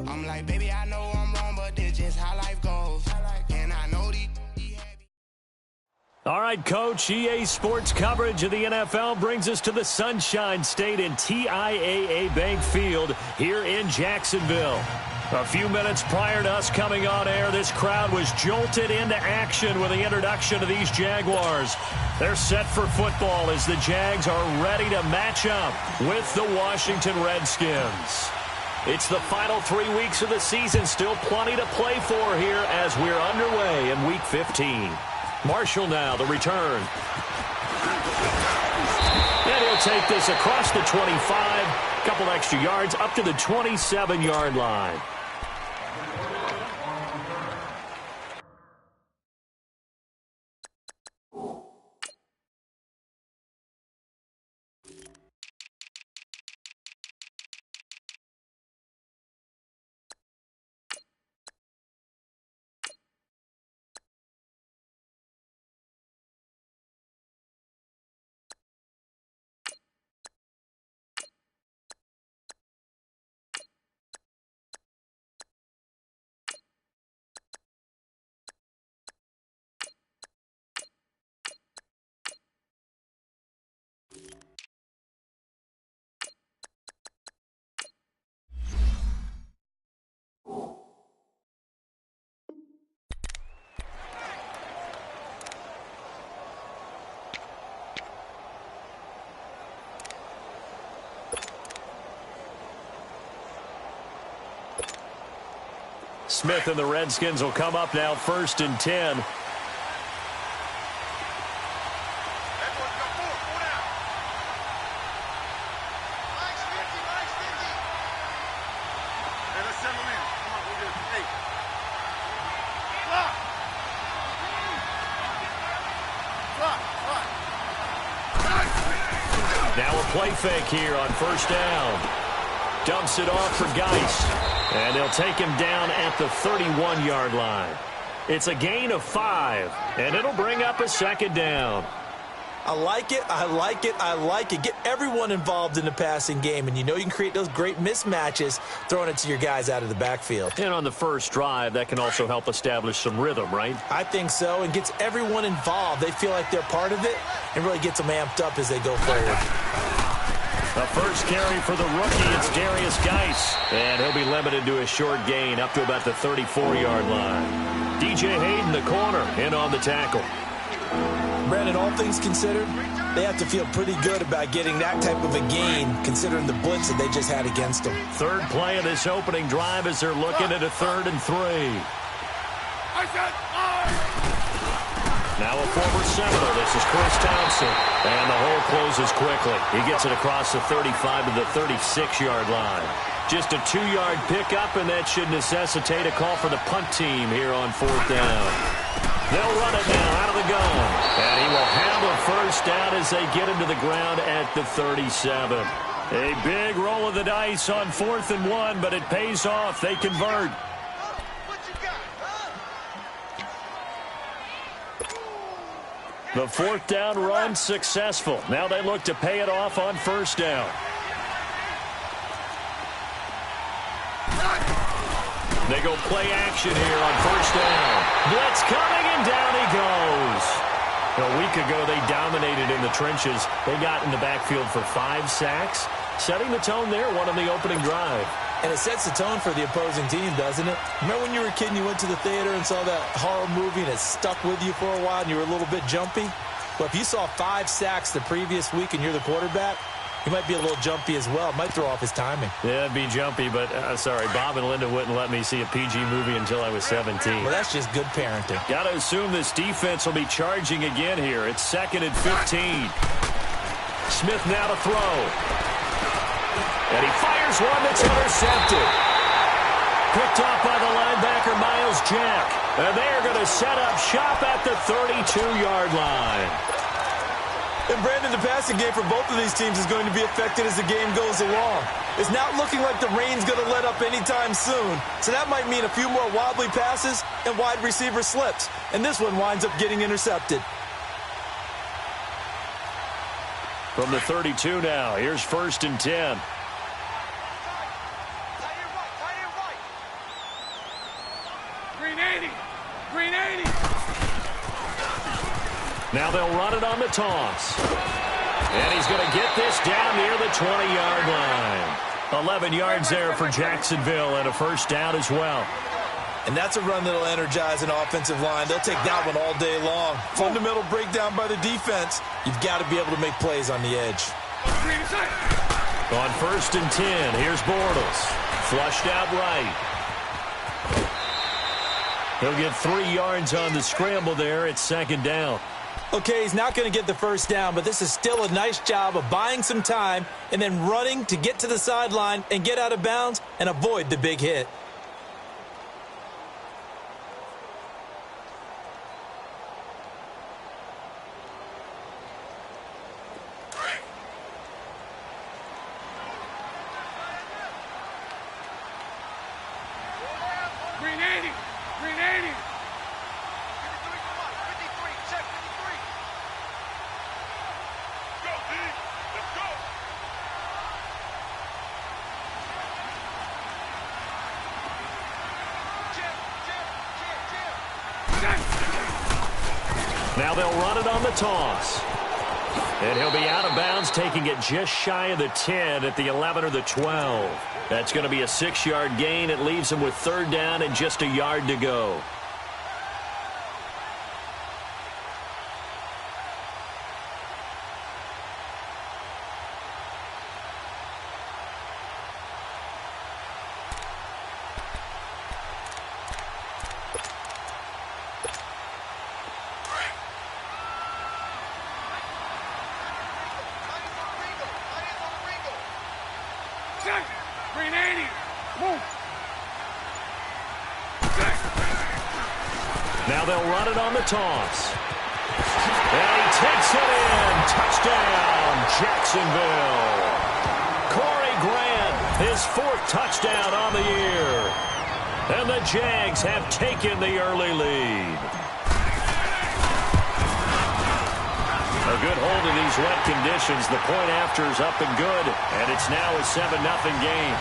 I'm like, baby, I know I'm wrong, but this just how life goes. And I know these. All right, Coach, EA Sports coverage of the NFL brings us to the Sunshine State in TIAA Bank Field here in Jacksonville. A few minutes prior to us coming on air, this crowd was jolted into action with the introduction of these Jaguars. They're set for football as the Jags are ready to match up with the Washington Redskins. It's the final 3 weeks of the season, still plenty to play for here as we're underway in Week 15. Marshall now, the return. And he'll take this across the 25, couple extra yards up to the 27-yard line. Smith and the Redskins will come up now, 1st and 10. Now a play fake here on 1st down. Dumps it off for Geist. And they'll take him down at the 31-yard line. It's a gain of 5, and it'll bring up a 2nd down. I like it, I like it, I like it. Get everyone involved in the passing game, and you know you can create those great mismatches throwing it to your guys out of the backfield. And on the first drive, that can also help establish some rhythm, right? I think so, and gets everyone involved. They feel like they're part of it, and really gets them amped up as they go forward. The first carry for the rookie, it's Darius Geist. And he'll be limited to a short gain up to about the 34-yard line. DJ Hayden, the corner, in on the tackle. Brandon, all things considered, they have to feel pretty good about getting that type of a gain, considering the blitz that they just had against them. Third play of this opening drive as they're looking at a 3rd and 3. Now a former Seminole, this is Chris Townsend. And the hole closes quickly. He gets it across the 35 to the 36-yard line. Just a 2-yard pickup, and that should necessitate a call for the punt team here on 4th down. They'll run it now out of the gun. And he will have a 1st down as they get him to the ground at the 37. A big roll of the dice on 4th and 1, but it pays off. They convert. The 4th down run successful. Now they look to pay it off on 1st down. They go play action here on 1st down. Blitz coming, and down he goes. A week ago, they dominated in the trenches. They got in the backfield for 5 sacks, setting the tone there, one on the opening drive. And it sets the tone for the opposing team, doesn't it? Remember when you were a kid and you went to the theater and saw that horror movie and it stuck with you for a while and you were a little bit jumpy? Well, if you saw 5 sacks the previous week and you're the quarterback, he might be a little jumpy as well. It might throw off his timing. Yeah, it'd be jumpy, but sorry, Bob and Linda wouldn't let me see a PG movie until I was 17. Well, that's just good parenting. Got to assume this defense will be charging again here. It's 2nd and 15. Smith now to throw. And he fires one that's intercepted. Picked off by the linebacker, Miles Jack. And they're going to set up shop at the 32-yard line. And, Brandon, the passing game for both of these teams is going to be affected as the game goes along. It's not looking like the rain's going to let up anytime soon. So that might mean a few more wobbly passes and wide receiver slips. And this one winds up getting intercepted. From the 32 now, here's 1st and 10. Green 80. Now they'll run it on the toss. And he's going to get this down near the 20-yard line. 11 yards there for Jacksonville and a first down as well. And that's a run that'll energize an offensive line. They'll take that one all day long. Fundamental breakdown by the defense. You've got to be able to make plays on the edge. On 1st and 10, here's Bortles. Flushed out right. He'll get 3 yards on the scramble there. It's 2nd down. Okay, he's not going to get the first down, but this is still a nice job of buying some time and then running to get to the sideline and get out of bounds and avoid the big hit. Green 80. Green 80. Now they'll run it on the toss. And he'll be out of bounds, taking it just shy of the 10 at the 11 or the 12. That's going to be a 6-yard gain. It leaves him with 3rd down and just a yard to go. Green 80. Move. Now they'll run it on the toss. And he takes it in. Touchdown, Jacksonville. Corey Grant, his 4th touchdown on the year. And the Jags have taken the early lead. A good hold in these wet conditions. The point after is up and good. And it's now a 7-0 game.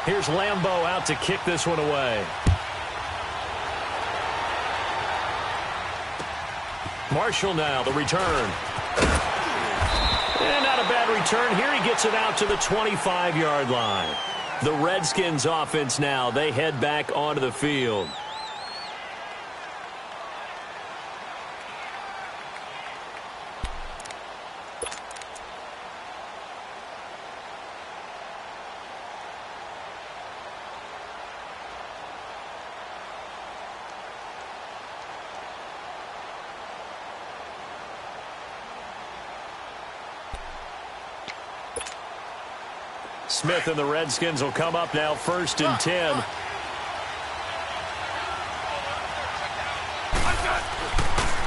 Here's Lambeau out to kick this one away. Marshall now, the return. And not a bad return. Here he gets it out to the 25-yard line. The Redskins offense now, they head back onto the field. Smith and the Redskins will come up now 1st and 10.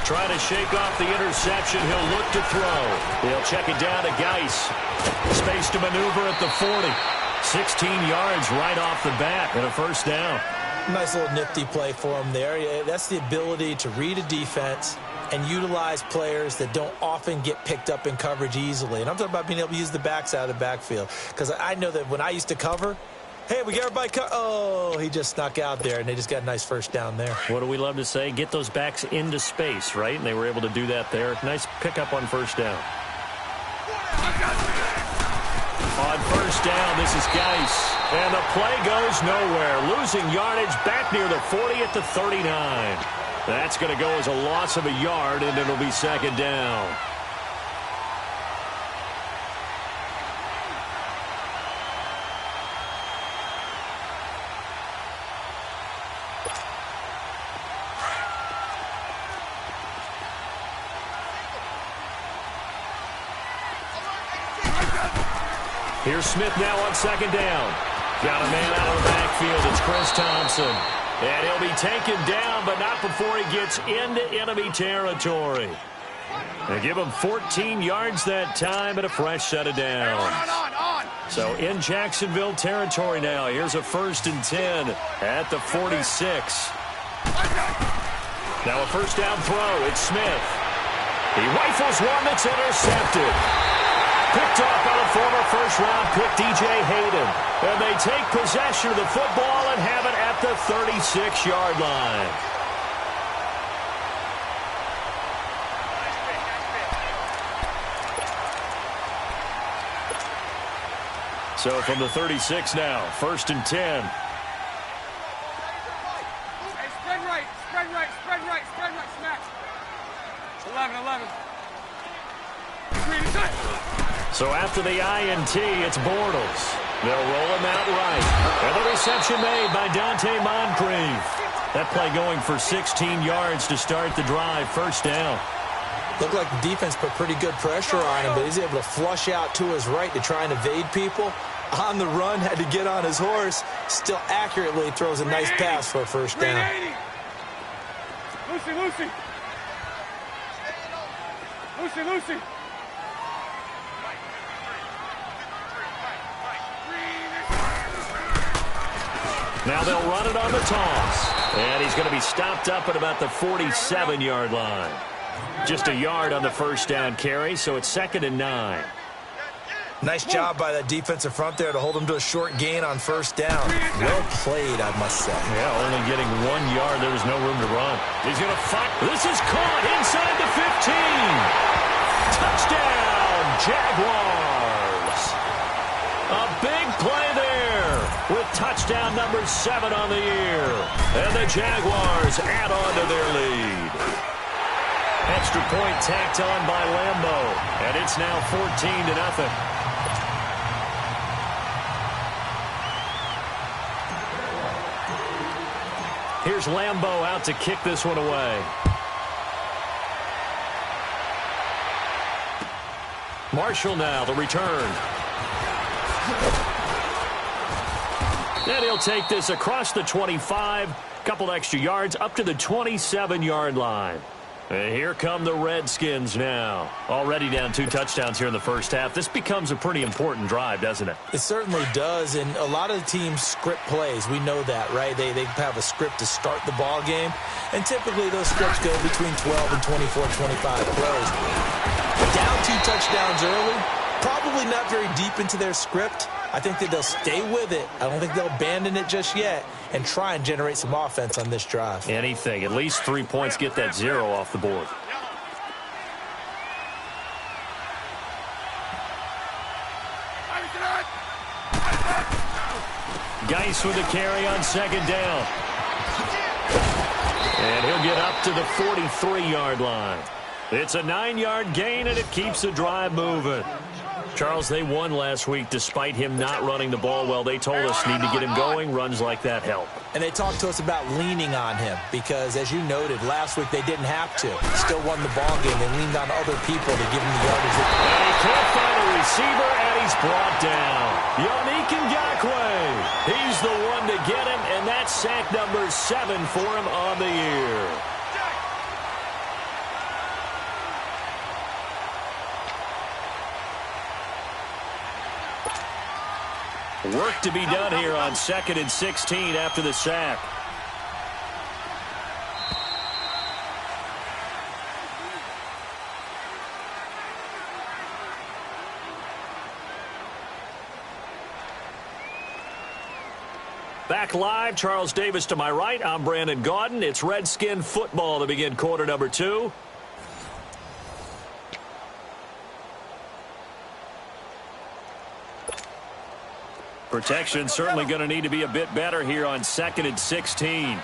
Trying to shake off the interception. He'll look to throw. He'll check it down to Geis. Space to maneuver at the 40. 16 yards right off the bat and a first down. Nice little nifty play for him there. That's the ability to read a defense and utilize players that don't often get picked up in coverage easily. And I'm talking about being able to use the backs out of the backfield. Because I know that when I used to cover, hey, we got everybody oh, he just snuck out there, and they just got a nice first down there. What do we love to say? Get those backs into space, right? And they were able to do that there. Nice pickup on first down. On first down, this is Geis. And the play goes nowhere. Losing yardage back near the 40 at the 39. That's going to go as a loss of a yard, and it'll be 2nd down. Here's Smith now on 2nd down. Got a man out of the backfield. It's Chris Thompson. And he'll be taken down, but not before he gets into enemy territory. They give him 14 yards that time and a fresh set of downs. So in Jacksonville territory now. Here's a 1st and 10 at the 46. Now a first down throw. It's Smith. He rifles one that's intercepted. Picked off by the former first-round pick, DJ Hayden. And they take possession of the football and have it at the 36-yard line. So from the 36 now, 1st and 10. Hey, spread right, spread right, spread right, spread right, smack. 11. So after the INT, it's Bortles. They'll roll him out right. And the reception made by Dante Moncrief. That play going for 16 yards to start the drive, 1st down. Looked like the defense put pretty good pressure on him, but he's able to flush out to his right to try and evade people. On the run, had to get on his horse. Still accurately throws a nice pass for a 1st down. Lucy. Now they'll run it on the toss. And he's going to be stopped up at about the 47-yard line. Just a yard on the 1st down carry, so it's 2nd and 9. Nice job by that defensive front there to hold him to a short gain on 1st down. Well played, I must say. Yeah, only getting 1 yard. There was no room to run. He's going to fight. This is caught inside the 15. Touchdown, Jaguars. A big play there with touchdown number 7 on the year. And the Jaguars add on to their lead. Extra point tacked on by Lambo. And it's now 14-0. Here's Lambo out to kick this one away. Marshall now, the return. And he'll take this across the 25. Couple extra yards up to the 27-yard line. And here come the Redskins now. Already down 2 touchdowns here in the 1st half. This becomes a pretty important drive, doesn't it? It certainly does, and a lot of the teams script plays. We know that, right? They have a script to start the ball game, and typically those scripts go between 12 and 24, 25 plays. Down 2 touchdowns early, probably not very deep into their script. I think that they'll stay with it. I don't think they'll abandon it just yet and try and generate some offense on this drive. Anything. At least 3 points, get that 0 off the board. Geis with a carry on 2nd down. And he'll get up to the 43-yard line. It's a 9-yard gain, and it keeps the drive moving. Charles, they won last week despite him not running the ball well. They told us need to get him going. Runs like that help. And they talked to us about leaning on him because, as you noted, last week they didn't have to. Still won the ball game. They leaned on other people to give him the yardage. And he can't find a receiver, and he's brought down. Yannick Ngakoue. He's the one to get him, and that's sack number 7 for him on the year. Work to be done here on 2nd and 16 after the sack. Back live, Charles Davis to my right. I'm Brandon Gaudin. It's Redskin football to begin quarter number 2. Protection certainly going to need to be a bit better here on 2nd and 16.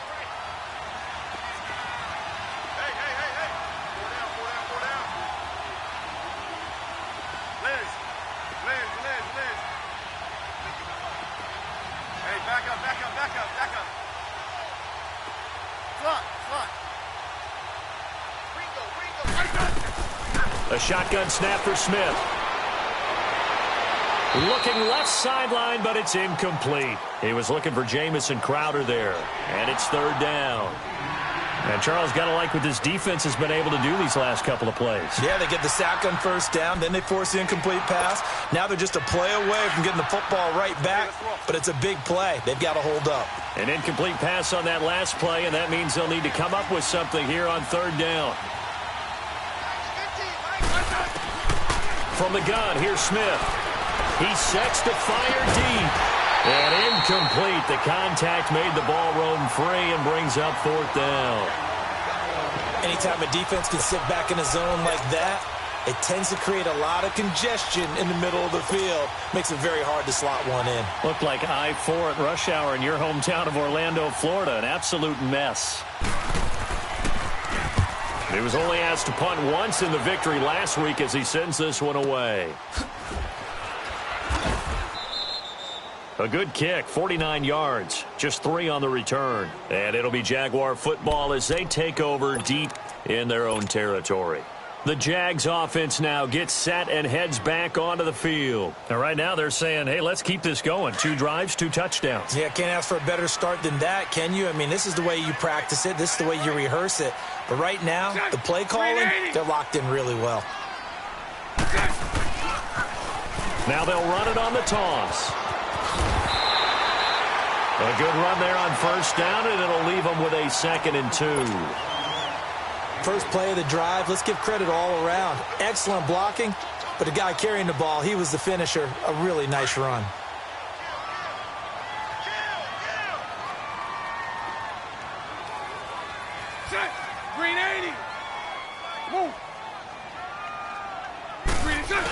A shotgun snap for Smith. Looking left sideline, but it's incomplete. He was looking for Jamison Crowder there. And it's 3rd down. And Charles, got to like what this defense has been able to do these last couple of plays. Yeah, they get the sack on 1st down, then they force the incomplete pass. Now they're just a play away from getting the football right back, but it's a big play. They've got to hold up. An incomplete pass on that last play, and that means they'll need to come up with something here on 3rd down. from the gun. Here's Smith. He sets to fire deep. And incomplete. The contact made the ball roam free and brings up 4th down. Anytime a defense can sit back in a zone like that, it tends to create a lot of congestion in the middle of the field. Makes it very hard to slot one in. Looked like I-4 at rush hour in your hometown of Orlando, Florida. An absolute mess. He was only asked to punt once in the victory last week as he sends this one away. A good kick, 49 yards, just 3 on the return. And it'll be Jaguar football as they take over deep in their own territory. The Jags offense now gets set and heads back onto the field. And right now they're saying, hey, let's keep this going. 2 drives, 2 touchdowns. Yeah, can't ask for a better start than that, can you? I mean, this is the way you practice it. This is the way you rehearse it. But right now, the play calling, they're locked in really well. Now they'll run it on the toss. A good run there on 1st down, and it'll leave them with a 2nd and 2. First play of the drive, let's give credit all around. Excellent blocking, but the guy carrying the ball, he was the finisher. A really nice run. Set. Green 80. Move. Green set.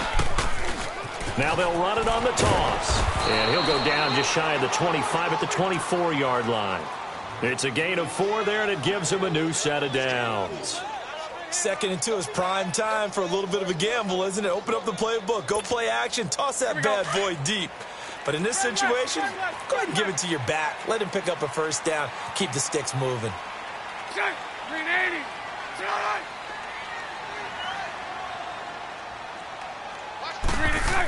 Now they'll run it on the toss. And he'll go down just shy of the 25 at the 24-yard line. It's a gain of 4 there, and it gives him a new set of downs. 2nd and 2 is prime time for a little bit of a gamble, isn't it? Open up the playbook, go play action, toss that bad boy deep. But in this situation, go ahead and give it to your back. Let him pick up a 1st down. Keep the sticks moving. Set. Green 80. Set all right. Green is set.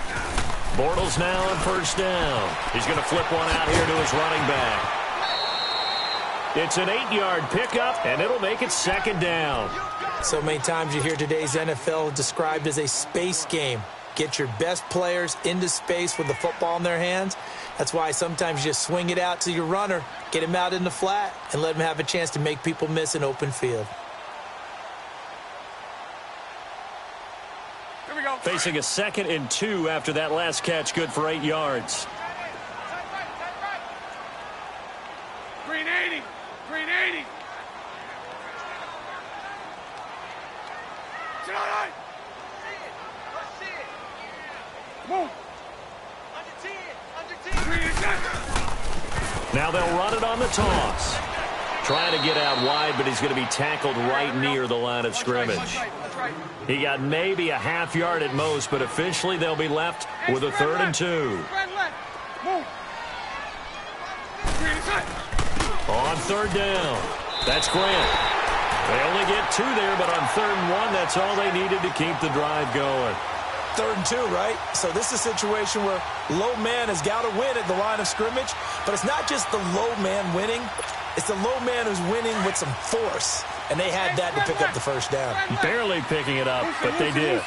Bortles now on 1st down. He's going to flip one out here to his running back. It's an 8-yard pickup, and it'll make it 2nd down. So many times you hear today's NFL described as a space game. Get your best players into space with the football in their hands. That's why sometimes you just swing it out to your runner, get him out in the flat, and let him have a chance to make people miss an open field. Here we go. Facing a 2nd and 2 after that last catch, good for 8 yards. Green 80. Green 80. Set all right. Move. Green is set. Now they'll run it on the toss. Trying to get out wide, but he's going to be tackled right near the line of scrimmage. He got maybe a half yard at most, but officially they'll be left with a 3rd and 2. Move. Green is set. On 3rd down, that's Grant. They only get 2 there, but on 3rd and 1, that's all they needed to keep the drive going. 3rd and 2, right? So this is a situation where low man has got to win at the line of scrimmage, but it's not just the low man winning. It's the low man who's winning with some force, and they had that to pick up the 1st down. Barely picking it up, but they did.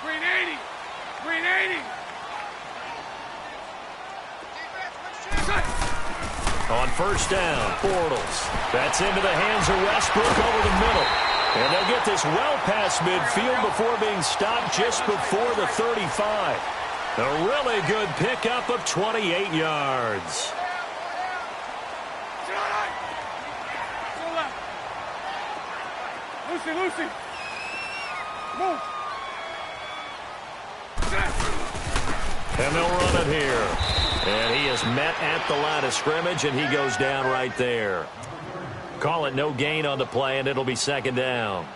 Green 80. Green 80. Set. On 1st down, Bortles. That's into the hands of Westbrook over the middle. And they'll get this well past midfield before being stopped just before the 35. A really good pickup of 28 yards. Lucy. Move. And they'll run it here. And he is met at the line of scrimmage, and he goes down right there. Call it no gain on the play, and it'll be 2nd down.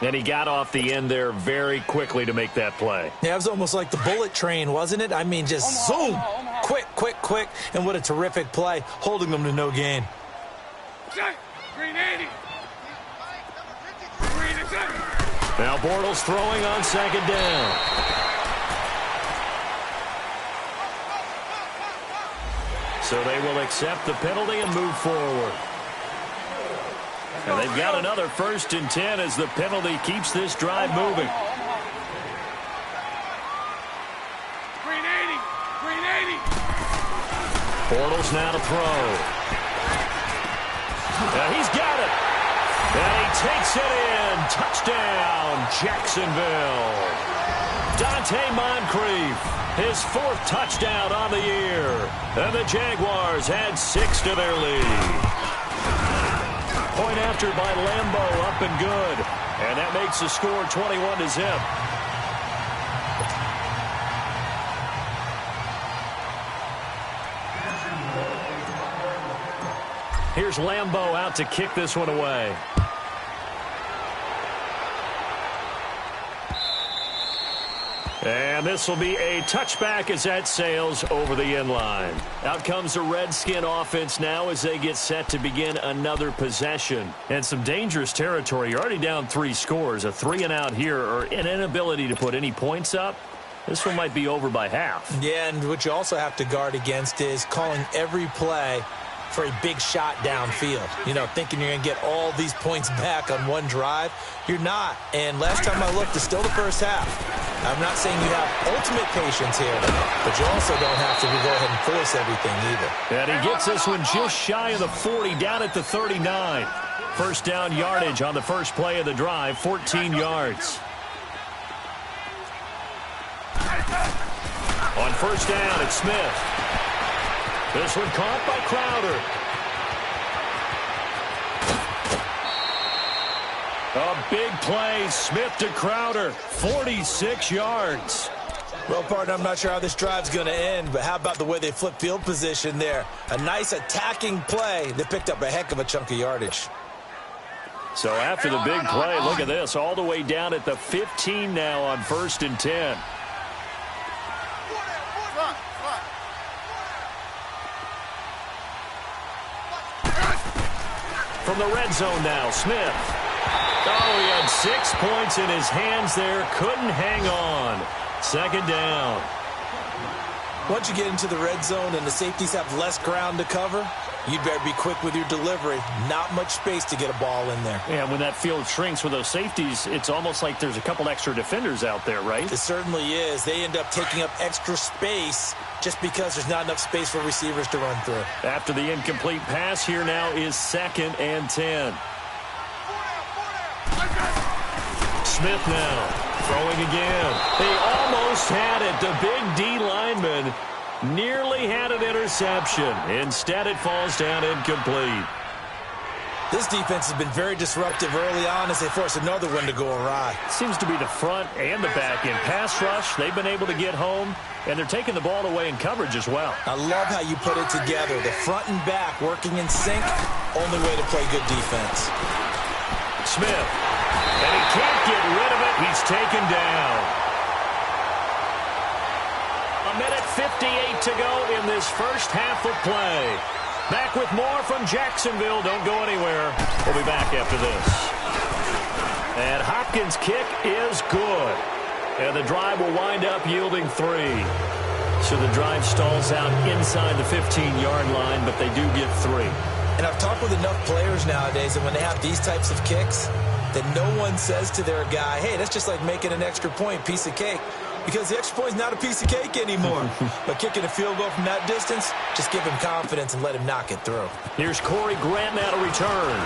And he got off the end there very quickly to make that play. Yeah, it was almost like the bullet train, wasn't it? I mean, just zoom. Quick. And what a terrific play, holding them to no gain. Green 80. Green is set. Now Bortles throwing on 2nd down. So they will accept the penalty and move forward. And they've got another 1st and 10 as the penalty keeps this drive moving. Green 80. Green 80. Bortles now to throw. Now he's got it. And he takes it in. Touchdown, Jacksonville. Dante Moncrief, his 4th touchdown on the year. And the Jaguars add 6 to their lead. Point after by Lambeau, up and good. And that makes the score 21-0. Here's Lambeau out to kick this one away. And this will be a touchback as that sails over the end line. Out comes the Redskin offense now as they get set to begin another possession. And some dangerous territory. You're already down 3 scores. A 3-and-out here or an inability to put any points up. This one might be over by half. Yeah, and what you also have to guard against is calling every play for a big shot downfield. You know, thinking you're going to get all these points back on one drive. You're not. And last time I looked, it's still the first half. I'm not saying you have ultimate patience here, but you also don't have to go ahead and force everything either. And he gets this one just shy of the 40, down at the 39. First down yardage on the first play of the drive, 14 yards. On first down, it's Smith. This one caught by Crowder. A big play, Smith to Crowder, 46 yards. Well, partner, I'm not sure how this drive's going to end, but how about the way they flip field position there? A nice attacking play that picked up a heck of a chunk of yardage. So after the big play, look at this, all the way down at the 15 now on 1st and 10. From the red zone now, Smith. Oh, he had 6 points in his hands there. Couldn't hang on. 2nd down. Once you get into the red zone and the safeties have less ground to cover, you'd better be quick with your delivery. Not much space to get a ball in there. Yeah, when that field shrinks with those safeties, it's almost like there's a couple extra defenders out there, right? It certainly is. They end up taking up extra space just because there's not enough space for receivers to run through. After the incomplete pass, here now is 2nd and 10. Smith now throwing again. They almost had it. The big D lineman nearly had an interception. Instead, it falls down incomplete. This defense has been very disruptive early on as they force another one to go awry. Seems to be the front and the back end. Pass rush, they've been able to get home, and they're taking the ball away in coverage as well. I love how you put it together. The front and back working in sync, only way to play good defense. Smith, and he can't get rid of it. He's taken down. 1:58 to go in this first half of play. Back with more from Jacksonville. Don't go anywhere. We'll be back after this. And Hopkins' kick is good. And the drive will wind up yielding 3. So the drive stalls out inside the 15-yard line, but they do get 3. And I've talked with enough players nowadays that when they have these types of kicks, that no one says to their guy, hey, that's just like making an extra point, piece of cake. Because the extra point is not a piece of cake anymore. But kicking a field goal from that distance, just give him confidence and let him knock it through. Here's Corey Grant now to return.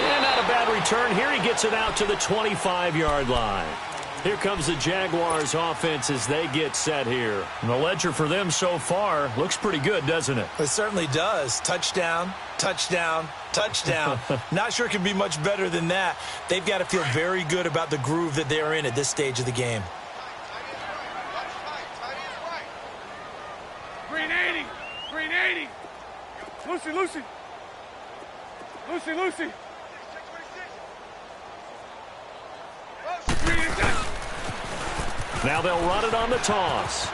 And not a bad return. Here he gets it out to the 25-yard line. Here comes the Jaguars offense as they get set here. And the ledger for them so far looks pretty good, doesn't it? It certainly does. Touchdown, touchdown, touchdown. Not sure it can be much better than that. They've got to feel very good about the groove that they're in at this stage of the game. Green 80. Green 80. Lucy, Lucy. Lucy, Lucy. Now they'll run it on the toss.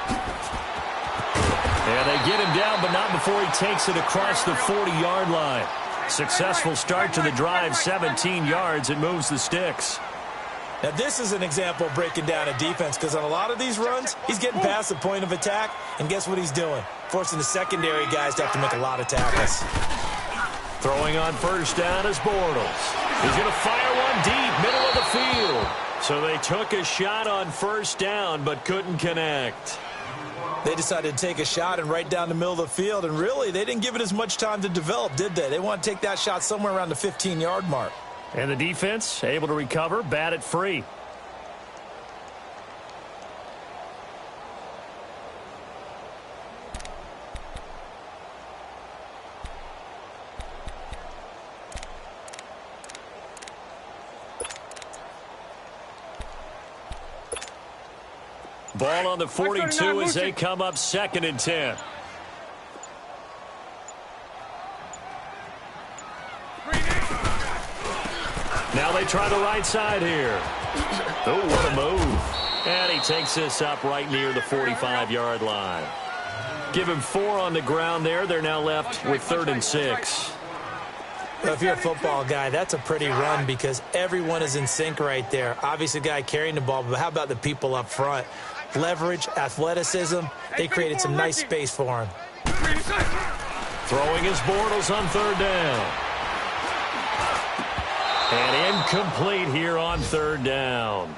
And they get him down, but not before he takes it across the 40-yard line. Successful start to the drive, 17 yards, and moves the sticks. Now this is an example of breaking down a defense, because on a lot of these runs, he's getting past the point of attack, and guess what he's doing? Forcing the secondary guys to have to make a lot of tackles. Throwing on first down is Bortles. He's going to fire one deep, middle of the field. So they took a shot on first down, but couldn't connect. They decided to take a shot and right down the middle of the field, and really, they didn't give it as much time to develop, did they? They want to take that shot somewhere around the 15-yard mark. And the defense able to recover, bat it free. Ball on the 42 as they come up 2nd and 10. Now they try the right side here. Oh, what a move. And he takes this up right near the 45-yard line. Give him 4 on the ground there. They're now left with 3rd and 6. Well, if you're a football guy, that's a pretty run because everyone is in sync right there. Obviously, the guy carrying the ball, but how about the people up front? Leverage, athleticism, they created some nice space for him. Throwing his Bortles on 3rd down. And incomplete here on 3rd down.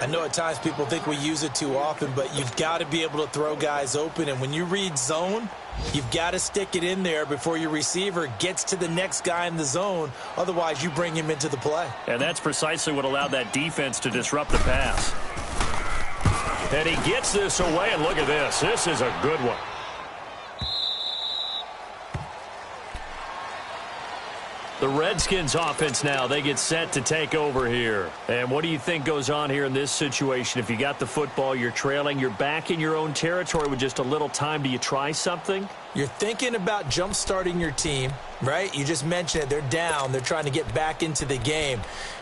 I know at times people think we use it too often, but you've got to be able to throw guys open. And when you read zone, you've got to stick it in there before your receiver gets to the next guy in the zone. Otherwise, you bring him into the play. And that's precisely what allowed that defense to disrupt the pass. And he gets this away, and look at this. This is a good one. The Redskins offense now, they get set to take over here. And what do you think goes on here in this situation? If you got the football, you're trailing, you're back in your own territory with just a little time. Do you try something? You're thinking about jump-starting your team, right? You just mentioned it. They're down. They're trying to get back into the game.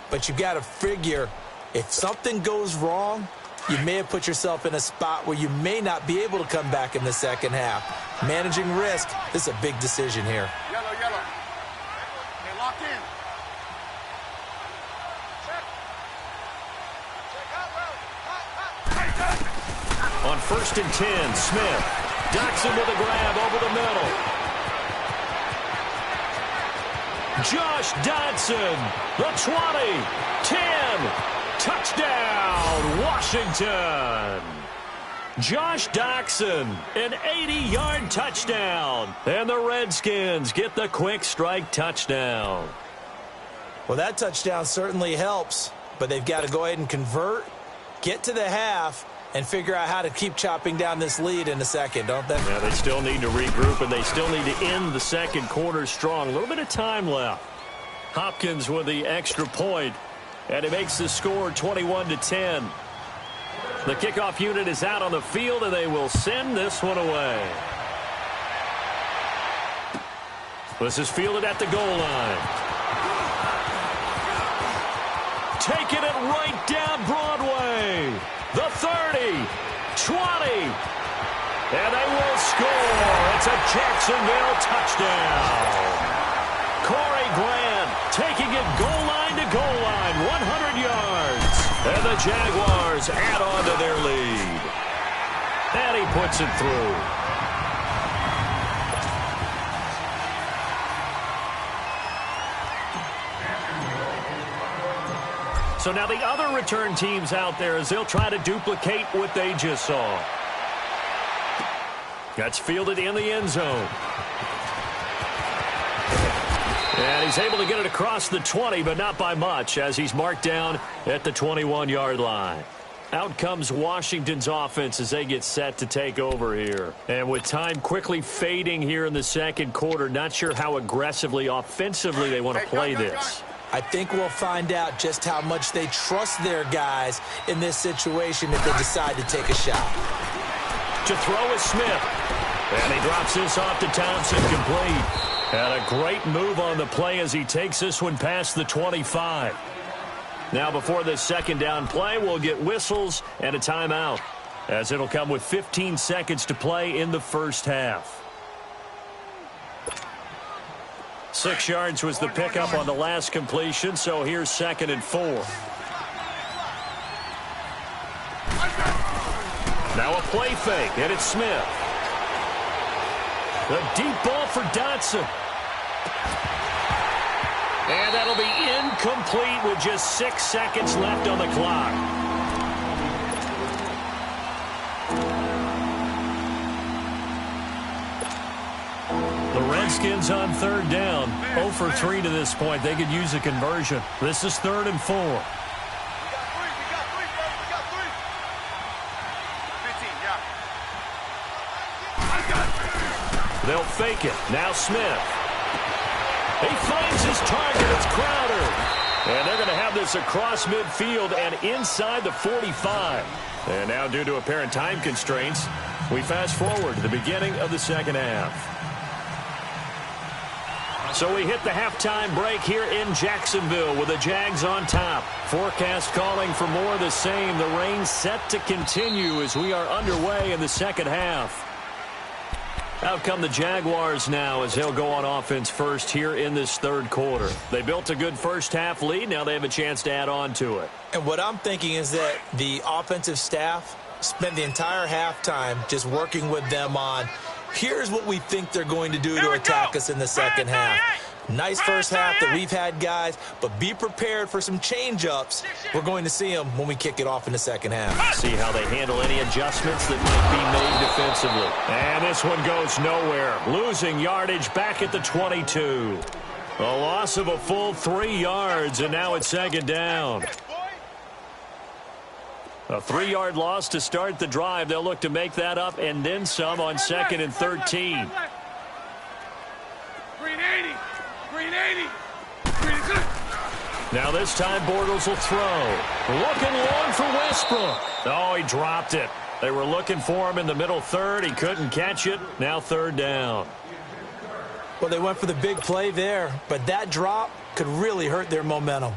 But you've got to figure if something goes wrong, you may have put yourself in a spot where you may not be able to come back in the second half. Managing risk, this is a big decision here. Yellow. Okay, lock in. On 1st and 10, Smith. Dotson with a grab over the middle. Josh Dotson, the 20, 10, touchdown, Washington. Josh Dotson, an 80-yard touchdown. And the Redskins get the quick strike touchdown. Well, that touchdown certainly helps, but they've got to go ahead and convert, get to the half, and figure out how to keep chopping down this lead in the second, don't they? Yeah, they still need to regroup, and they still need to end the second quarter strong. A little bit of time left. Hopkins with the extra point, and it makes the score 21-10. The kickoff unit is out on the field, and they will send this one away. This is fielded at the goal line. Taking it right down Broadway. The 30, 20, and they will score. It's a Jacksonville touchdown. Corey Grant taking it goal line to goal line, 100 yards. And the Jaguars add on to their lead. And he puts it through. So now the other return teams out there as they'll try to duplicate what they just saw. That's fielded in the end zone. And he's able to get it across the 20, but not by much, as he's marked down at the 21-yard line. Out comes Washington's offense as they get set to take over here. And with time quickly fading here in the second quarter, not sure how aggressively, offensively they want to play this. I think we'll find out just how much they trust their guys in this situation if they decide to take a shot. To throw is Smith. And he drops this off to Thompson, complete. And a great move on the play as he takes this one past the 25. Now before this second down play, we'll get whistles and a timeout, as it'll come with 15 seconds to play in the first half. 6 yards was the pickup on the last completion, so here's 2nd and 4. Now a play fake, and it's Smith. The deep ball for Dotson. And that'll be incomplete with just 6 seconds left on the clock. Redskins on third down. 0 for 3 to this point. They could use a conversion. This is 3rd and 4. We got three, bro. We got three. 15, yeah. They'll fake it. Now Smith. He finds his target. It's Crowder. And they're going to have this across midfield and inside the 45. And now, due to apparent time constraints, we fast forward to the beginning of the second half. So we hit the halftime break here in Jacksonville with the Jags on top. Forecast calling for more of the same. The rain set to continue as we are underway in the second half. Out come the Jaguars now as they'll go on offense first here in this third quarter. They built a good first half lead. Now they have a chance to add on to it. And what I'm thinking is that the offensive staff spent the entire halftime just working with them on, here's what we think they're going to do to attack us in the second half. Nice first half that we've had, guys, but be prepared for some change-ups. We're going to see them when we kick it off in the second half. See how they handle any adjustments that might be made defensively. And this one goes nowhere. Losing yardage back at the 22. A loss of a full 3 yards, and now it's second down. A 3-yard loss to start the drive. They'll look to make that up and then some on 2nd and 13. Green 80. Green 80. Green good. Now this time Bortles will throw. Looking long for Westbrook. Oh, he dropped it. They were looking for him in the middle third. He couldn't catch it. Now third down. Well, they went for the big play there, but that drop could really hurt their momentum.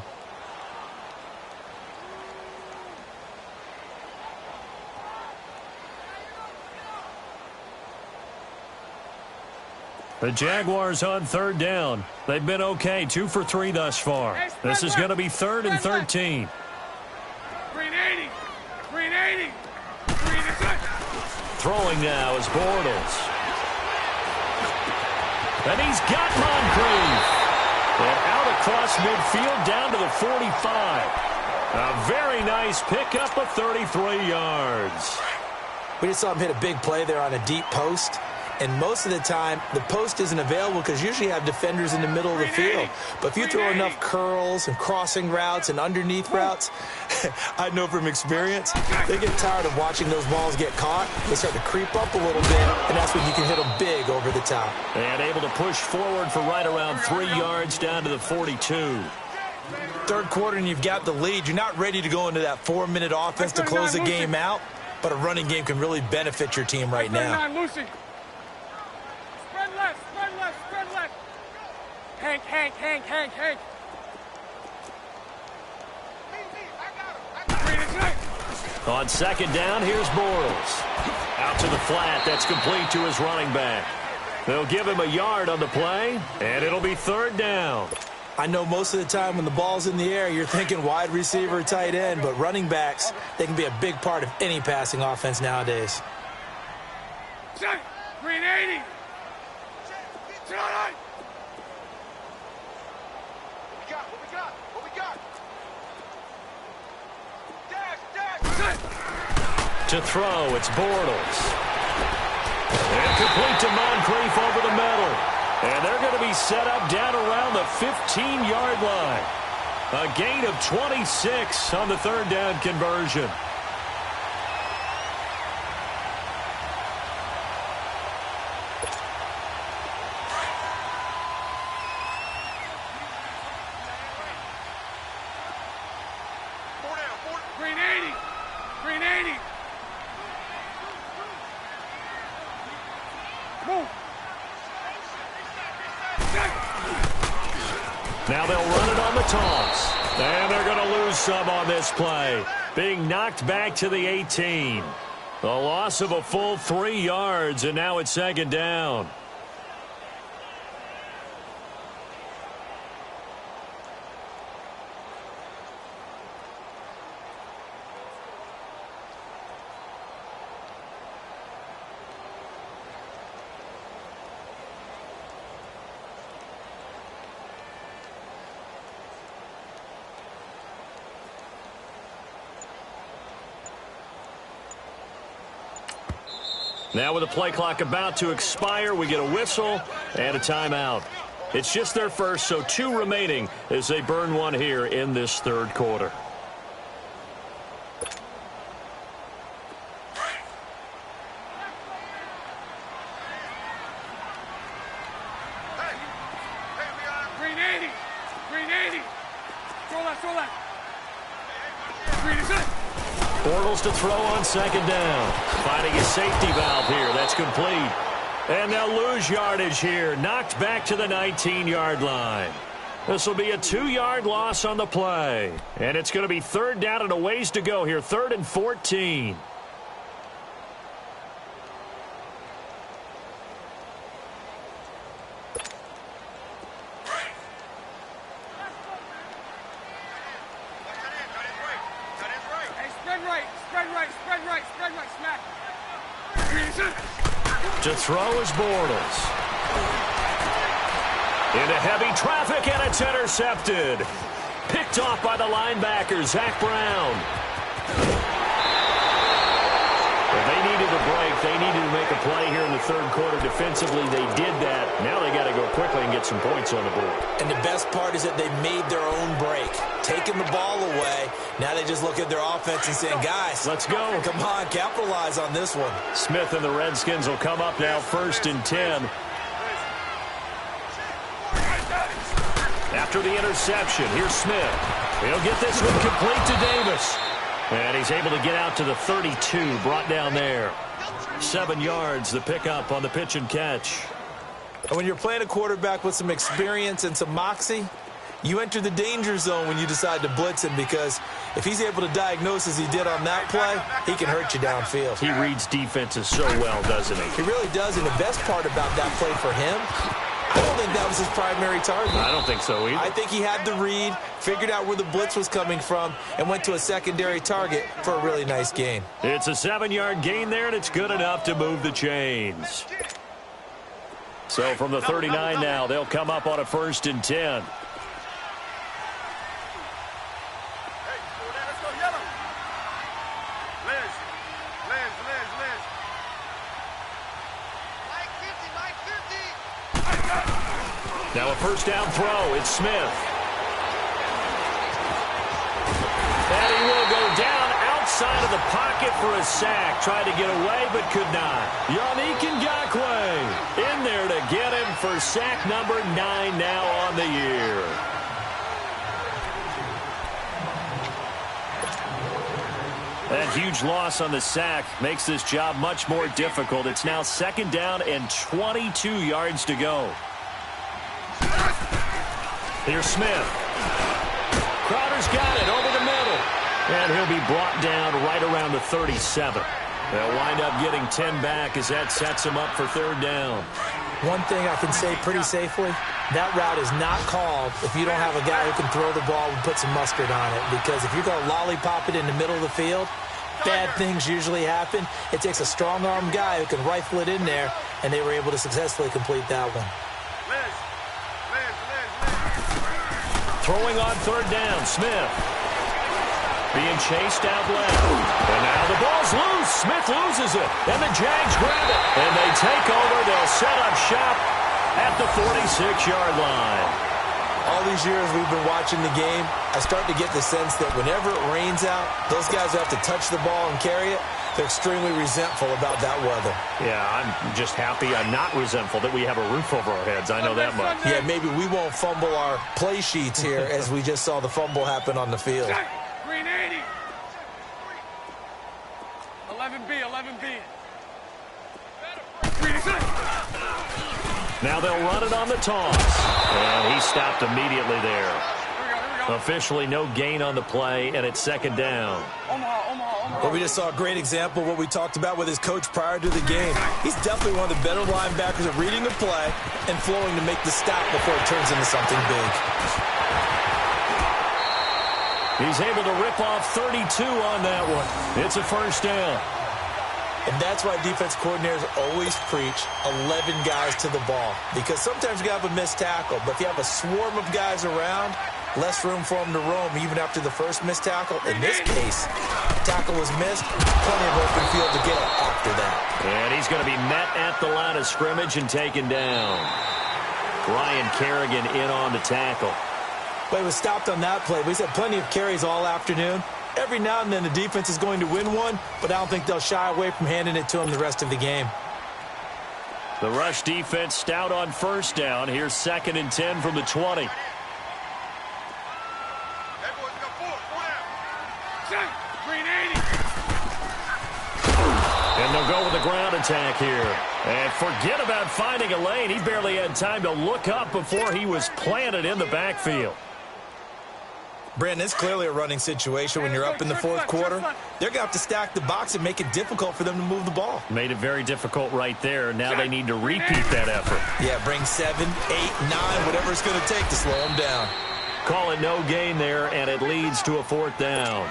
The Jaguars on third down. They've been okay, 2 for 3 thus far. This is going to be 3rd and 13. Green 80. Green 80. Green is good. Throwing now is Bortles. And he's got Moncrief. And out across midfield down to the 45. A very nice pickup of 33 yards. We just saw him hit a big play there on a deep post. And most of the time, the post isn't available because usually you have defenders in the middle of the field. But if you throw enough curls and crossing routes and underneath routes, I know from experience, they get tired of watching those balls get caught. They start to creep up a little bit, and that's when you can hit them big over the top. And able to push forward for right around 3 yards down to the 42. Third quarter, and you've got the lead. You're not ready to go into that 4-minute offense to close the game out, but a running game can really benefit your team right now. Hank. On second down, here's Bortles. Out to the flat. That's complete to his running back. They'll give him a yard on the play, and it'll be third down. I know most of the time when the ball's in the air, you're thinking wide receiver, tight end, but running backs, they can be a big part of any passing offense nowadays. Green 80. What we got? To throw, it's Bortles. And complete to Moncrief over the middle. And they're going to be set up down around the 15-yard line. A gain of 26 on the third down conversion. Green 80. Move. Now they'll run it on the toss. And they're going to lose some on this play. Being knocked back to the 18. A loss of a full 3 yards, and now it's second down. Now with the play clock about to expire, we get a whistle and a timeout. It's just their first, so 2 remaining as they burn one here in this third quarter. Bortles to throw on second down. Finding a safety valve here. That's complete. And they'll lose yardage here. Knocked back to the 19-yard line. This will be a 2-yard loss on the play. And it's going to be third down and a ways to go here. 3rd and 14. To throw is Bortles. Into heavy traffic, and it's intercepted. Picked off by the linebacker, Zach Brown. Well, they needed a break. They needed to make a play here in the third quarter. Defensively, they did that. Now they got to go quickly and get some points on the board. And the best part is that they made their own break. Taking the ball away. Now they just look at their offense and saying, guys, let's go. Come on, capitalize on this one. Smith and the Redskins will come up now 1st and 10. After the interception, here's Smith. He'll get this one complete to Davis. And he's able to get out to the 32, brought down there. 7 yards, the pickup on the pitch and catch. And when you're playing a quarterback with some experience and some moxie, you enter the danger zone when you decide to blitz him, because if he's able to diagnose as he did on that play, he can hurt you downfield. He reads defenses so well, doesn't he? He really does, and the best part about that play for him, I don't think that was his primary target. I don't think so either. I think he had the read, figured out where the blitz was coming from, and went to a secondary target for a really nice gain. It's a 7-yard gain there, and it's good enough to move the chains. So from the 39 now, they'll come up on a 1st and 10. Now a first down throw. It's Smith. And he will go down outside of the pocket for a sack. Tried to get away, but could not. Yannick Ngakoue in there to get him for sack number 9 now on the year. That huge loss on the sack makes this job much more difficult. It's now 2nd down and 22 yards to go. Here's Smith. Crowder's got it over the middle. And he'll be brought down right around the 37. They'll wind up getting 10 back as that sets him up for 3rd down. One thing I can say pretty safely, that route is not called if you don't have a guy who can throw the ball and put some mustard on it. Because if you're going to lollipop it in the middle of the field, bad things usually happen. It takes a strong-arm guy who can rifle it in there, and they were able to successfully complete that one. Throwing on 3rd down, Smith. Being chased out left. And now the ball's loose. Smith loses it. And the Jags grab it. And they take over. They'll set up shop at the 46-yard line. All these years we've been watching the game, I start to get the sense that whenever it rains out, those guys who have to touch the ball and carry it, they're extremely resentful about that weather. Yeah, I'm just happy I'm not resentful that we have a roof over our heads. I know that much. Yeah, maybe we won't fumble our play sheets here as we just saw the fumble happen on the field. Green 80. 11B, 11B. Now they'll run it on the toss. And he stopped immediately there. Officially no gain on the play, and it's 2nd down. Well, we just saw a great example of what we talked about with his coach prior to the game. He's definitely one of the better linebackers at reading the play and flowing to make the stop before it turns into something big. He's able to rip off 32 on that one. It's a 1st down. And that's why defense coordinators always preach 11 guys to the ball. Because sometimes you have a missed tackle, but if you have a swarm of guys around, less room for them to roam even after the first missed tackle. In this case, That tackle was missed. Plenty of open field to get after that. And he's going to be met at the line of scrimmage and taken down. Ryan Kerrigan in on the tackle. Well, he was stopped on that play, but he's had plenty of carries all afternoon. Every now and then the defense is going to win one, but I don't think they'll shy away from handing it to him the rest of the game. The rush defense stout on first down. Here's 2nd and 10 from the 20. And they'll go with the ground attack here. And forget about finding a lane. He barely had time to look up before he was planted in the backfield. Brandon, it's clearly a running situation when you're up in the fourth quarter. They're going to have to stack the box and make it difficult for them to move the ball. Made it very difficult right there. Now they need to repeat that effort. Yeah, bring 7, 8, 9, whatever it's going to take to slow them down. Call it no gain there, and it leads to a 4th down.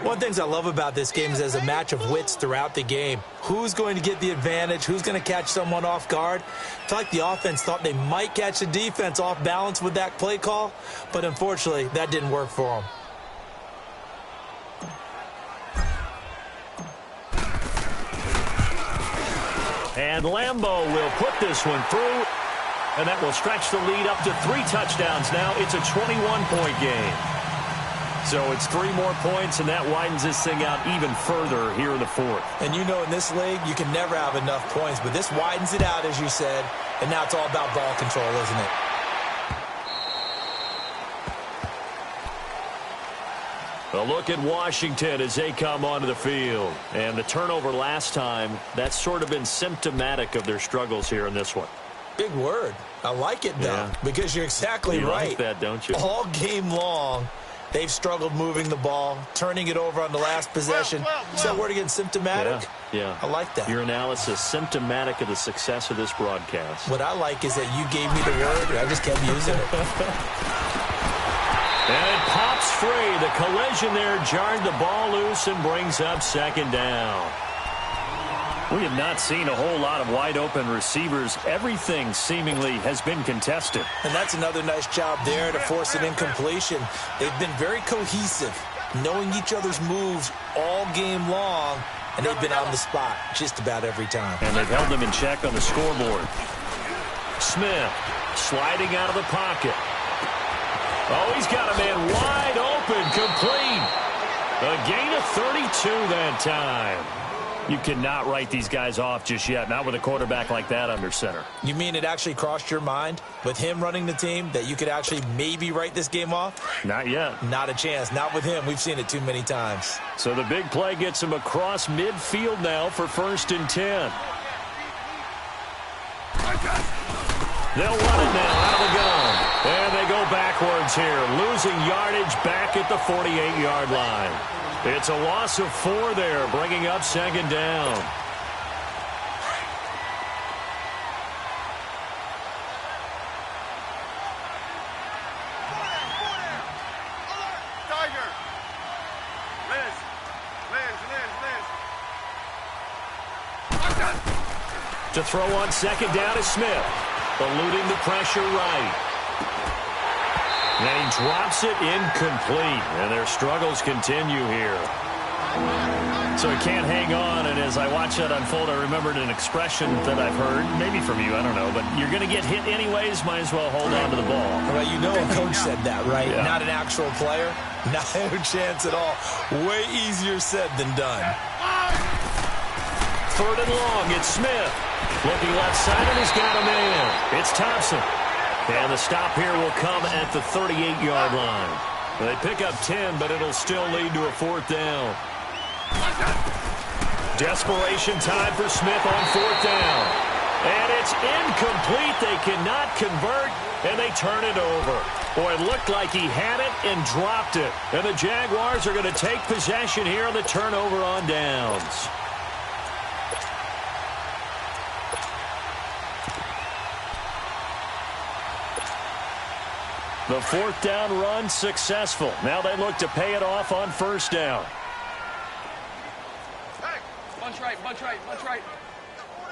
One of the things I love about this game is there's a match of wits throughout the game. Who's going to get the advantage? Who's going to catch someone off guard? I feel like the offense thought they might catch the defense off balance with that play call, but unfortunately, that didn't work for them. And Lambeau will put this one through, and that will stretch the lead up to 3 touchdowns now. It's a 21-point game. So it's 3 more points, and that widens this thing out even further here in the 4th. And you know in this league, you can never have enough points, but this widens it out, as you said, and now it's all about ball control, isn't it? A look at Washington as they come onto the field. And the turnover last time, that's sort of been symptomatic of their struggles here in this one. Big word. I like it, though, because you're exactly right. You like that, don't you? All game long, they've struggled moving the ball, turning it over on the last possession. Is that word again, symptomatic? Yeah. I like that. Your analysis, symptomatic of the success of this broadcast. What I like is that you gave me the word, and I just kept using it. And it pops free. The collision there jarred the ball loose and brings up 2nd down. We have not seen a whole lot of wide-open receivers. Everything seemingly has been contested. And that's another nice job there to force an incompletion. They've been very cohesive, knowing each other's moves all game long, and they've been on the spot just about every time. And they've held them in check on the scoreboard. Smith sliding out of the pocket. Oh, he's got a man wide open, complete. A gain of 32 that time. You cannot write these guys off just yet, not with a quarterback like that under center. You mean it actually crossed your mind with him running the team that you could actually maybe write this game off? Not yet. Not a chance. Not with him. We've seen it too many times. So the big play gets him across midfield now for 1st and 10. They'll run it now out of the gun. And they go backwards here, losing yardage back at the 48-yard line. It's a loss of 4 there, bringing up 2nd down. To throw on 2nd down is Smith, eluding the pressure right. And he drops it incomplete, and their struggles continue here. So he can't hang on, and as I watch that unfold, I remembered an expression that I've heard, maybe from you, I don't know, but you're going to get hit anyways, might as well hold on to the ball. Well, you know a coach said that, right? Yeah. Not an actual player. Not a chance at all. Way easier said than done. 3rd and long, it's Smith. Looking left side, and he's got a man. It's Thompson. And the stop here will come at the 38-yard line. They pick up 10, but it'll still lead to a 4th down. Desperation time for Smith on 4th down. And it's incomplete. They cannot convert, and they turn it over. Boy, it looked like he had it and dropped it. And the Jaguars are going to take possession here on the turnover on downs. The 4th down run successful. Now they look to pay it off on 1st down. Hey, bunch right, bunch right, bunch right. Four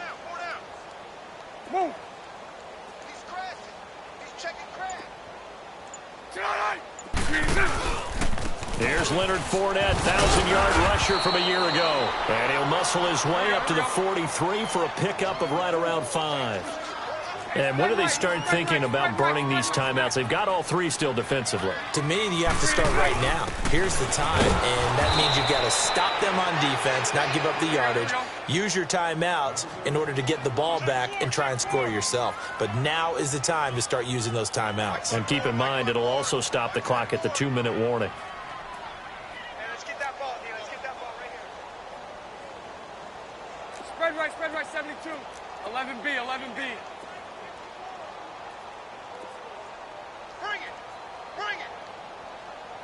down. Move. He's crashing. He's checking crash. Here's Leonard Fournette, 1,000-yard rusher from a year ago. And he'll muscle his way up to the 43 for a pickup of right around 5. And when do they start thinking about burning these timeouts? They've got all 3 still defensively. To me, you have to start right now. Here's the time, and that means you've got to stop them on defense, not give up the yardage, use your timeouts in order to get the ball back and try and score yourself. But now is the time to start using those timeouts. And keep in mind, it'll also stop the clock at the 2-minute warning. Let's get that ball, D. Let's get that ball right here. Spread right, 72. 11B, 11B.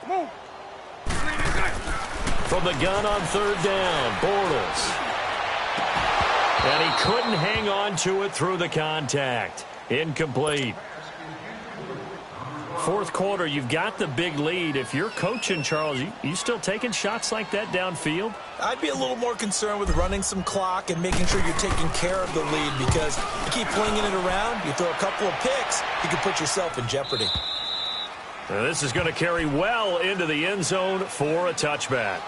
Move. From the gun on 3rd down, Bortles. And he couldn't hang on to it through the contact. Incomplete. 4th quarter, you've got the big lead. If you're coaching, Charles, you still taking shots like that downfield? I'd be a little more concerned with running some clock and making sure you're taking care of the lead, because you keep flinging it around, you throw a couple of picks, you can put yourself in jeopardy. Now this is going to carry well into the end zone for a touchback.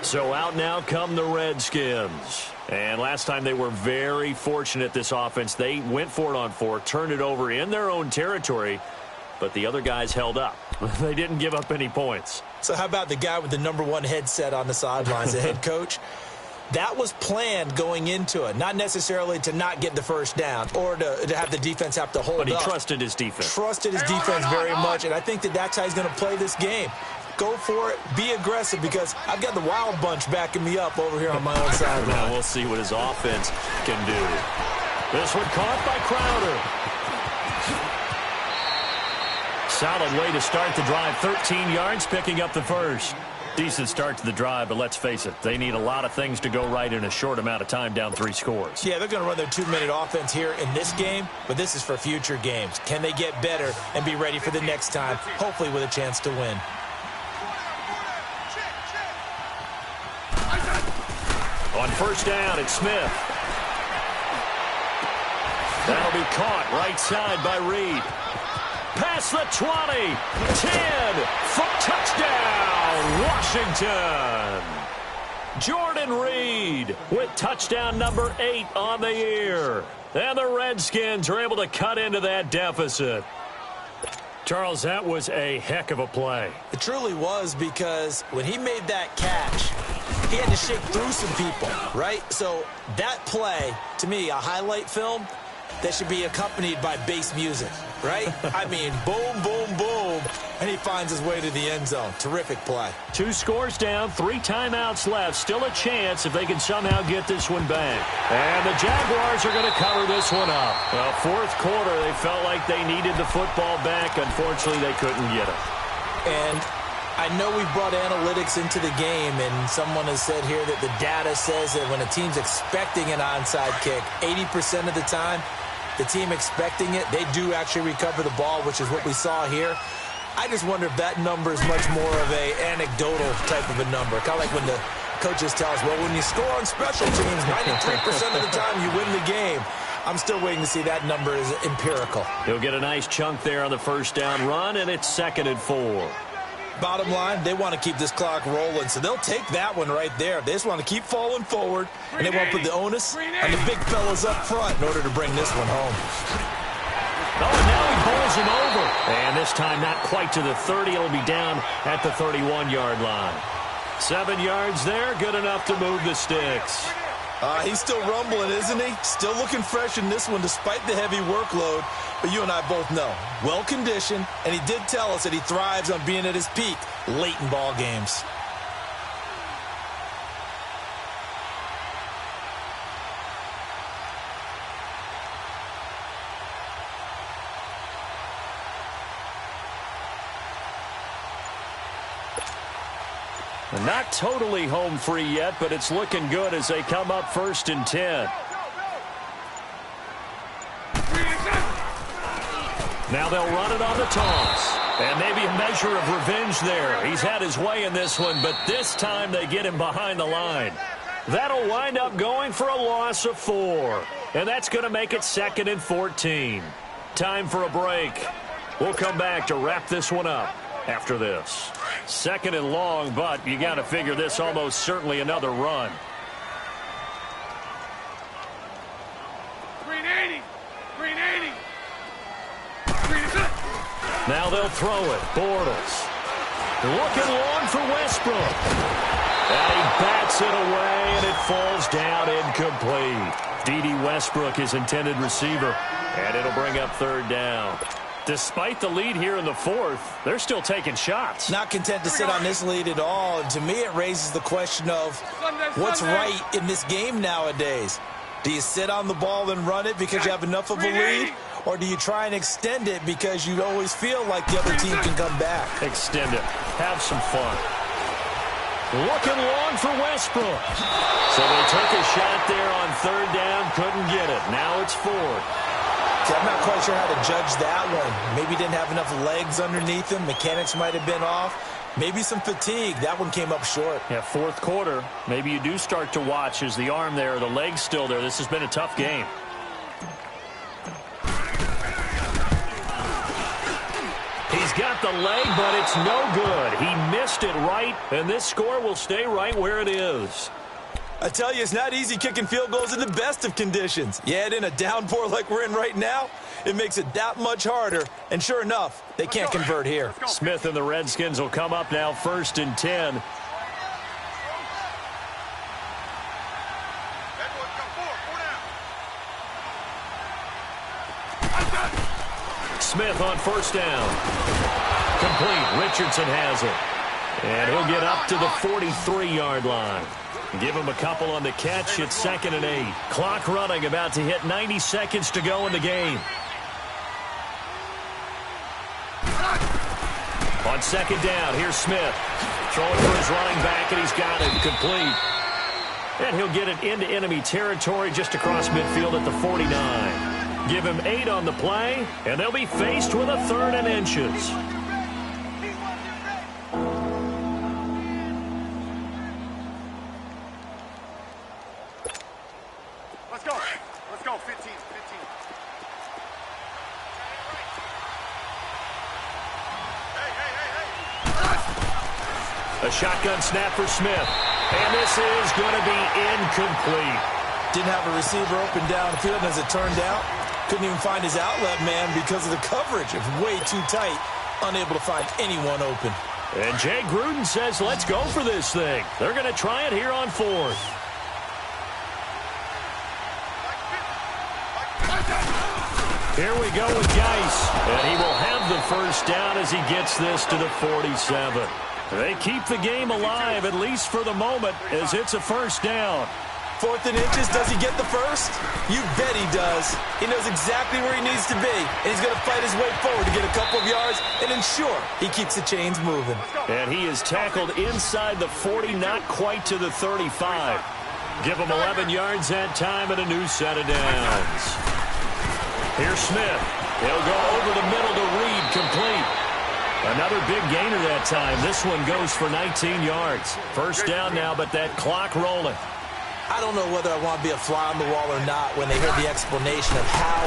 So out now come the Redskins. And last time they were very fortunate, this offense. They went for it on 4, turned it over in their own territory, but the other guys held up. They didn't give up any points. So how about the guy with the #1 headset on the sidelines, the head coach? That was planned going into it, not necessarily to not get the first down or to have the defense have to hold up. But he trusted his defense. Trusted his defense very much, and I think that's how he's going to play this game. Go for it. Be aggressive, because I've got the wild bunch backing me up over here on my own sideline. Now we'll see what his offense can do. This one caught by Crowder. Solid way to start the drive. 13 yards, picking up the first. Decent start to the drive, but let's face it, they need a lot of things to go right in a short amount of time, down 3 scores. Yeah, they're going to run their 2-minute offense here in this game, but this is for future games. Can they get better and be ready for the next time, hopefully with a chance to win? On 1st down, it's Smith. That'll be caught right side by Reed. Past the 20, 10, for touchdown, Washington. Jordan Reed with touchdown number 8 on the year. And the Redskins are able to cut into that deficit. Charles, that was a heck of a play. It truly was, because when he made that catch, he had to shake through some people, right? So that play, to me, a highlight film that should be accompanied by bass music, right? I mean, boom, boom, boom, and he finds his way to the end zone. Terrific play. 2 scores down, 3 timeouts left. Still a chance if they can somehow get this one back. And the Jaguars are going to cover this one up. Well, 4th quarter, they felt like they needed the football back. Unfortunately, they couldn't get it. And I know we've brought analytics into the game, and someone has said here that the data says that when a team's expecting an onside kick, 80% of the time, the team expecting it, they do actually recover the ball, which is what we saw here. I just wonder if that number is much more of a anecdotal type of a number. Kind of like when the coaches tell us, well, when you score on special teams, 93% of the time you win the game. I'm still waiting to see that number is empirical. He'll get a nice chunk there on the 1st down run, and it's 2nd and 4. Bottom line, they want to keep this clock rolling, so they'll take that one right there. They just want to keep falling forward, and they want to put the onus on the big fellas up front in order to bring this one home. Oh, and now he bowls him over. And this time not quite to the 30. It'll be down at the 31-yard line. 7 yards there, good enough to move the sticks. He's still rumbling, isn't he? Still looking fresh in this one despite the heavy workload. But you and I both know, well-conditioned, and he did tell us that he thrives on being at his peak late in ball games. Not totally home free yet, but it's looking good as they come up 1st and 10. Now they'll run it on the toss. And maybe a measure of revenge there. He's had his way in this one, but this time they get him behind the line. That'll wind up going for a loss of 4. And that's going to make it 2nd and 14. Time for a break. We'll come back to wrap this one up after this. 2nd and long, but you got to figure this almost certainly another run. Green 80. Green 80. Now they'll throw it. Bortles. Looking long for Westbrook. And he bats it away, and it falls down incomplete. D.D. Westbrook, his intended receiver. And it'll bring up 3rd down. Despite the lead here in the 4th, they're still taking shots. Not content to sit on this lead at all. And to me, it raises the question of what's right in this game nowadays. Do you sit on the ball and run it because you have enough of a lead? Or do you try and extend it because you always feel like the other team can come back? Extend it. Have some fun. Looking long for Westbrook. So they took a shot there on 3rd down. Couldn't get it. Now it's 4th. See, I'm not quite sure how to judge that one. Maybe didn't have enough legs underneath him. Mechanics might have been off. Maybe some fatigue. That one came up short. Yeah, 4th quarter. Maybe you do start to watch as the arm there, the leg's still there. This has been a tough game. He's got the leg, but it's no good. He missed it right, and this score will stay right where it is. I tell you, it's not easy kicking field goals in the best of conditions. You add in a downpour like we're in right now, it makes it that much harder. And sure enough, they can't convert here. Smith and the Redskins will come up now 1st and 10. Smith on 1st down. Complete. Richardson has it. And he'll get up to the 43-yard line. Give him a couple on the catch. It's 2nd and 8. Clock running, about to hit 90 seconds to go in the game. On 2nd down, here's Smith. Throwing for his running back, and he's got it. Complete. And he'll get it into enemy territory just across midfield at the 49. Give him 8 on the play, and they'll be faced with a 3rd and inches. Let's go. Let's go. 15. A shotgun snap for Smith. And this is going to be incomplete. Didn't have a receiver open downfield, and as it turned out, couldn't even find his outlet man because of the coverage. It was way too tight, unable to find anyone open. And Jay Gruden says, let's go for this thing. They're going to try it here on 4th. Here we go with Geis. And he will have the 1st down as he gets this to the 47. They keep the game alive, at least for the moment, as it's a 1st down. 4th and inches, does he get the 1st? You bet he does. He knows exactly where he needs to be, and he's going to fight his way forward to get a couple of yards and ensure he keeps the chains moving. And he is tackled inside the 40, not quite to the 35. Give him 11 yards that time and a new set of downs. Here's Smith. He'll go over the middle to Reed, complete. Another big gainer that time. This one goes for 19 yards. 1st down now, but that clock rolling. I don't know whether I want to be a fly on the wall or not when they heard the explanation of how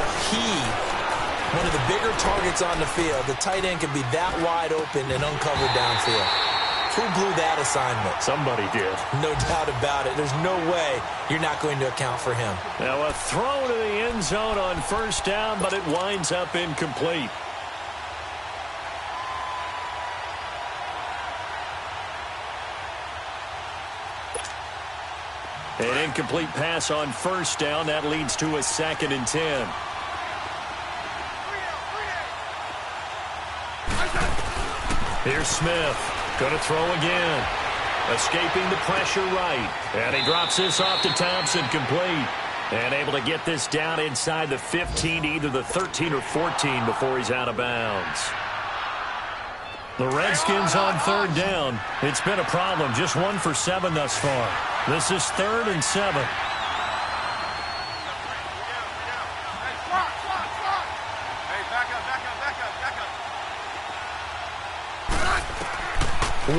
one of the bigger targets on the field, the tight end can be that wide open and uncovered downfield. Who blew that assignment? Somebody did. No doubt about it. There's no way you're not going to account for him. Now a throw to the end zone on 1st down, but it winds up incomplete. An incomplete pass on 1st down. That leads to a 2nd and 10. Here's Smith. Going to throw again. Escaping the pressure right. And he drops this off to Thompson, complete. And able to get this down inside the 15, either the 13 or 14 before he's out of bounds. The Redskins on 3rd down. It's been a problem. Just 1 for 7 thus far. This is 3rd and 7.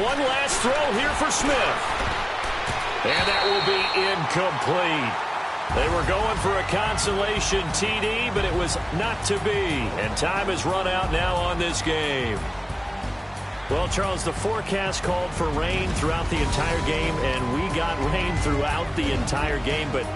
One last throw here for Smith. And that will be incomplete. They were going for a consolation TD, but it was not to be. And time has run out now on this game. Well, Charles, the forecast called for rain throughout the entire game, and we got rain throughout the entire game. But